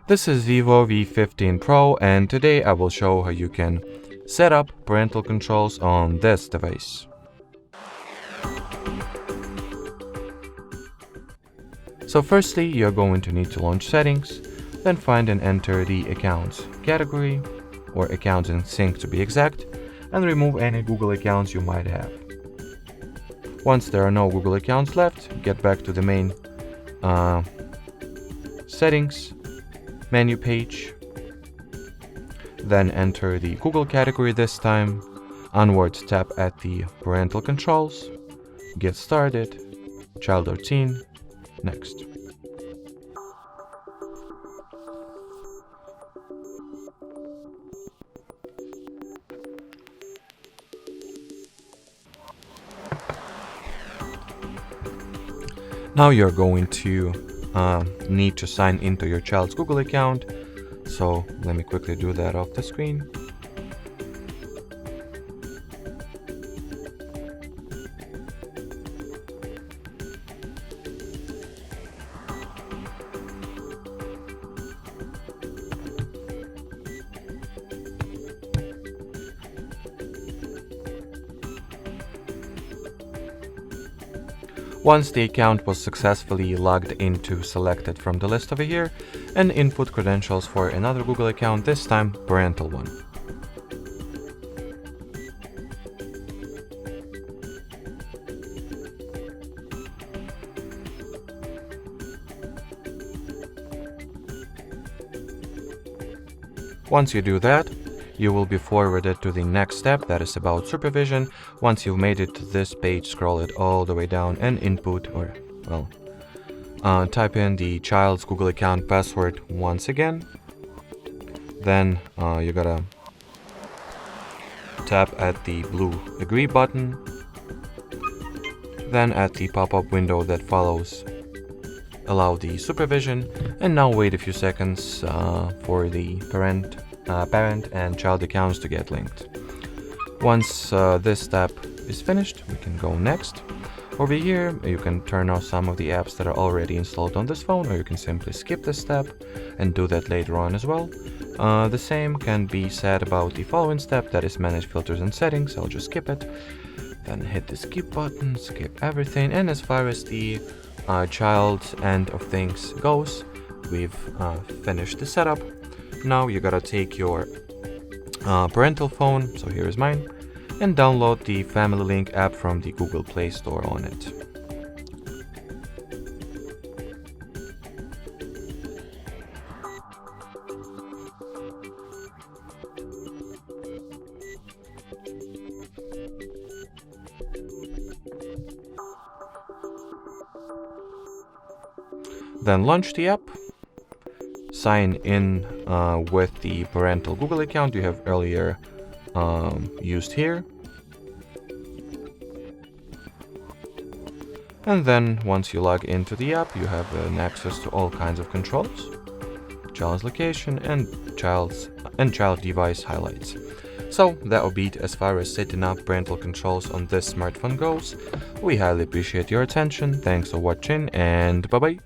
This is VIVO V15 Pro, and today I will show how you can set up parental controls on this device. So firstly, you're going to need to launch settings, then find and enter the accounts category, or accounts in sync to be exact, and remove any Google accounts you might have. Once there are no Google accounts left, get back to the main settings menu page, then enter the Google category this time, onwards tap at the parental controls, get started, child or teen, next. Now you're going to need to sign into your child's Google account, so let me quickly do that off the screen. Once the account was successfully logged into, select it from the list over here and input credentials for another Google account, this time parental one. Once you do that, you will be forwarded to the next step, that is about supervision. Once you've made it to this page, scroll it all the way down and input, or type in the child's Google account password once again. Then you gotta tap at the blue agree button. Then at the pop-up window that follows, allow the supervision, and now wait a few seconds for the parent and child accounts to get linked. Once this step is finished, we can go next. Over here, you can turn off some of the apps that are already installed on this phone, or you can simply skip this step and do that later on as well. The same can be said about the following step, that is manage filters and settings. I'll just skip it. Then hit the skip button, skip everything. And as far as the child's end of things goes, we've finished the setup. Now you gotta take your parental phone, so here is mine, and download the Family Link app from the Google Play Store on it. Then launch the app. Sign in with the parental Google account you have earlier used here. And then once you log into the app, you have access to all kinds of controls, child's location and child device highlights. So that will be it as far as setting up parental controls on this smartphone goes. We highly appreciate your attention. Thanks for watching, and bye bye.